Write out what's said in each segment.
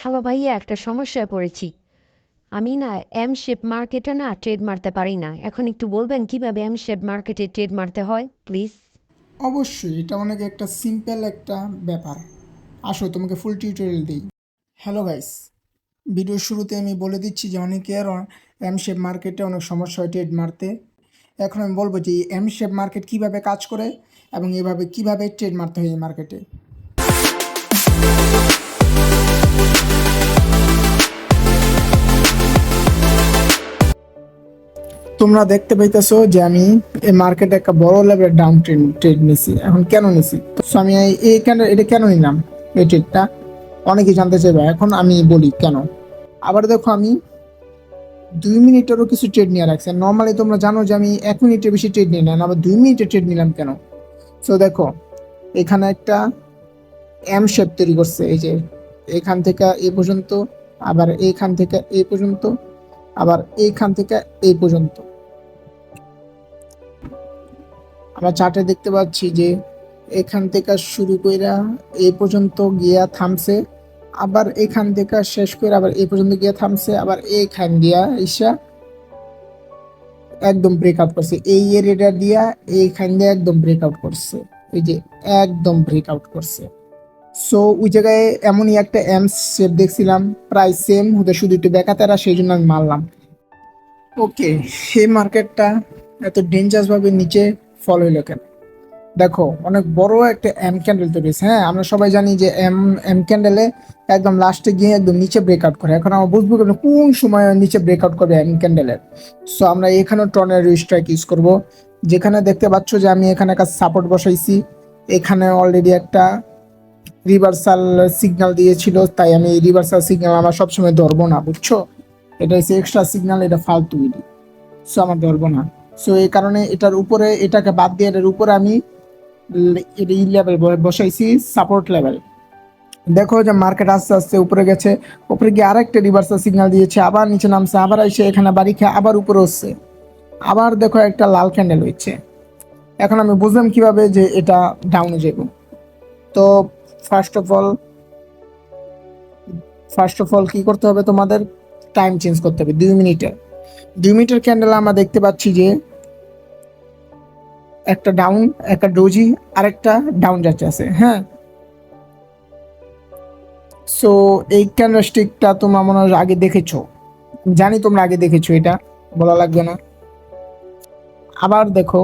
Hello ভাইয়া, একটা সমস্যায় পড়েছি। আমি না এম শেপ মার্কেটে না ট্রেড মারতে পারি না। এখন একটু বলবেন কিভাবে এম শেপ মার্কেটে ট্রেড মারতে হয় প্লিজ? অবশ্যই এটা অনেক একটা সিম্পল একটা ব্যাপার। আসো তোমাকে ফুল টিউটোরিয়াল দিই। হ্যালো গাইস, ভিডিওর শুরুতে আমি বলে দিচ্ছি যে অনেকের এম শেপ মার্কেটে অনেক সমস্যা হয় ট্রেড মারতে। এখন আমি বলবো যে এম শেপ মার্কেট কীভাবে কাজ করে এবং এভাবে কিভাবে ট্রেড মারতে হয় এই মার্কেটে। তোমরা দেখতে পাইতেছো যে আমি এই মার্কেটে একটা বড় লেভেলের ডাউন ট্রেড নিছি। এখন কেন নিছি? তো আমি এটা কেন নিলাম এই ট্রেডটা? অনেকেই জানতে চাইবে, এখন আমি বলি কেন। আবার দেখো, আমি 2 মিনিটেরও কিছু ট্রেড নিয়ে রাখছি। নর্মালি তোমরা জানো যে আমি 1 মিনিটের বেশি ট্রেড নিই না, আবার 2 মিনিটের ট্রেড নিলাম কেন? সো দেখো, এখানে একটা এম শেপ তৈরি করছে। এই যে এখান থেকে এই পর্যন্ত, আবার এইখান থেকে এই পর্যন্ত, আবার এইখান থেকে এই পর্যন্ত। আমরা চার্টে দেখতে পাচ্ছি যে এখান থেকে শুরু কইরা এই পর্যন্ত গিয়া থামছে, আবার এখান থেকে শেষ করে আবার এই পর্যন্ত গিয়া থামছে, আবার এইখান দিয়া ইসা একদম ব্রেকআউট করছে। এই এরিয়াটা দিয়া এইখান দিয়ে একদম ব্রেকআউট করছে। এই যে একদম ব্রেকআউট করছে। সো ওই জায়গায় এমনই একটা এম শেপ দেখছিলাম, প্রায় সেম হতে, শুধু একটু বেকাতেরা, সেই জন্য আমি মারলাম। ওকে, সেই মার্কেটটা এত ডেঞ্জারাস ভাবে নিচে ফল হইলো কেন? দেখো, অনেক বড় একটা এম ক্যান্ডেল তৈরি হয়েছে। হ্যাঁ, আমরা সবাই জানি যে এম এম ক্যান্ডেলে একদম লাস্টে গিয়ে একদম নিচে ব্রেকআউট করে। এখন আমরা বুঝবো কেন কোন সময় নিচে ব্রেকআউট করবে এম ক্যান্ডেলের। সো আমরা এখানে টর্নেডো স্ট্রাইক ইউজ করব। যেখানে দেখতে পাচ্ছ যে আমি এখানে একটা সাপোর্ট বসাইছি, এখানে অলরেডি একটা রিভার্সাল সিগন্যাল দিয়েছিল, তাই আমি এই রিভার্সাল সিগন্যাল আমার সবসময় ধরবো না, বুঝছো? এটা হচ্ছে এক্সট্রা সিগন্যাল, এটা ফালতু। সো আমার ধরবো না। সো এই কারণে এটার উপরে, এটাকে বাদ দিয়ে এটার উপরে আমি এই লেভেল বসাইছি, সাপোর্ট লেভেল। দেখো যে মার্কেট আস্তে আস্তে উপরে গেছে, উপরে গিয়ে আরেকটা রিভার্সাল সিগন্যাল দিয়েছে, আবার নিচে নামছে, আবার এসে এখানে বাড়ি খেয়ে আবার উপরে হচ্ছে। আবার দেখো একটা লাল ক্যান্ডেল হচ্ছে। এখন আমি বুঝলাম কিভাবে যে এটা ডাউনে যাব। তো ফার্স্ট অফ অল কি করতে হবে তোমাদের? টাইম চেঞ্জ করতে হবে 2 মিনিটের। 2 মিনিটের ক্যান্ডেল আমরা দেখতে পাচ্ছি যে একটা ডাউন, একটা ডোজি, আরেকটা ডাউন যাচ্ছে আছে। হ্যাঁ, সো এই ক্যান্ডেলস্টিকটা তোমরা মনে হয় আগে দেখেছো, জানি তোমরা আগে দেখেছো, এটা বলা লাগবে না। আবার দেখো,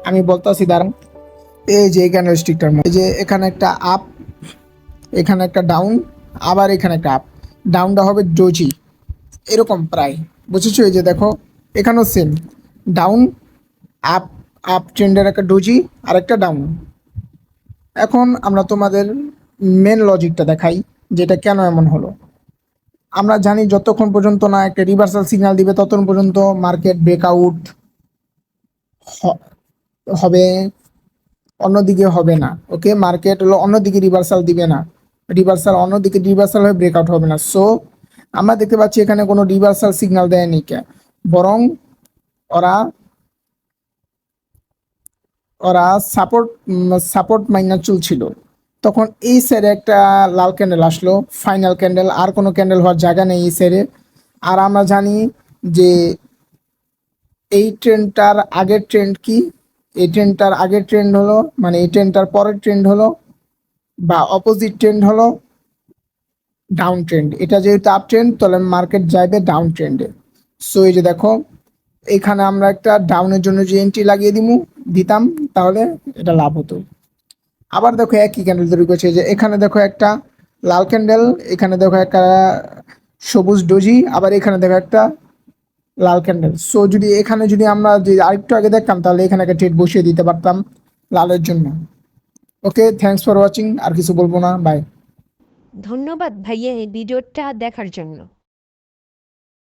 আমি বলতেছি দাঁড়ান। এই যে এই ক্যান্ডেলস্টিকটার মধ্যে, এই যে এখানে একটা আপ, এখানে একটা ডাউন, আবার এখানে একটা আপ। ডাউনটা হবে ডোজি, এরকম প্রায়, বুঝেছো? এই যে দেখো, এখানেও সেম ডাউন, আপ, আপ ট্রেন্ডের একটা ডোজি আর একটা ডাউন। এখন আমরা তোমাদের মেন লজিকটা দেখাই, যেটা কেন এমন হলো। আমরা জানি যতক্ষণ পর্যন্ত না একটা রিভার্সাল সিগন্যাল দিবে ততক্ষণ পর্যন্ত মার্কেট ব্রেকআউট হবে, অন্যদিকে হবে না। ওকে, মার্কেট হলো অন্যদিকে রিভার্সাল দিবে না, অন্যদিকে রিভার্সাল হয়ে ব্রেকআউট হবে না। সো আমরা দেখতে পাচ্ছি এখানে কোনো রিভার্সাল সিগন্যাল দেয়নি কে, বরং ওরা ওরা সাপোর্ট সাপোর্ট মাইনা চলছিল। তখন এই সাইডে একটা লাল ক্যান্ডেল আসলো, ফাইনাল ক্যান্ডেল, আর কোনো ক্যান্ডেল হওয়ার জায়গা নেই এই সাইডে। আর আমরা জানি যে এই ট্রেন্ডটার আগের ট্রেন্ড কি, এই ট্রেন্ডটার আগের ট্রেন্ড হলো, মানে এই ট্রেন্ডটার পরের ট্রেন্ড হলো বা অপোজিট ট্রেন্ড হলো ডাউন ট্রেন্ড। এটা যেহেতু আপ ট্রেন্ড, তাহলে মার্কেট যাইবে ডাউন ট্রেন্ডে। সো এই যে দেখো, এখানে আমরা একটা ডাউনের জন্য যে এন্ট্রি লাগিয়ে দিতাম, তাহলে এটা লাভ হতো। আবার দেখো একই ক্যান্ডেল তৈরি করছে, যে এখানে দেখো একটা লাল ক্যান্ডেল, এখানে দেখো একটা সবুজ ডোজি, আবার এখানে দেখো একটা লাল ক্যান্ডেল। সো যদি এখানে যদি আমরা যে আরেকটু আগে দেখতাম, তাহলে এখানে একটা ট্রেড বসিয়ে দিতে পারতাম লালের জন্য। ওকে, থ্যাংকস ফর ওয়াচিং, আর কিছু বলবো না, বাই। ধন্যবাদ ভাইয়া এই ভিডিওটা দেখার জন্য।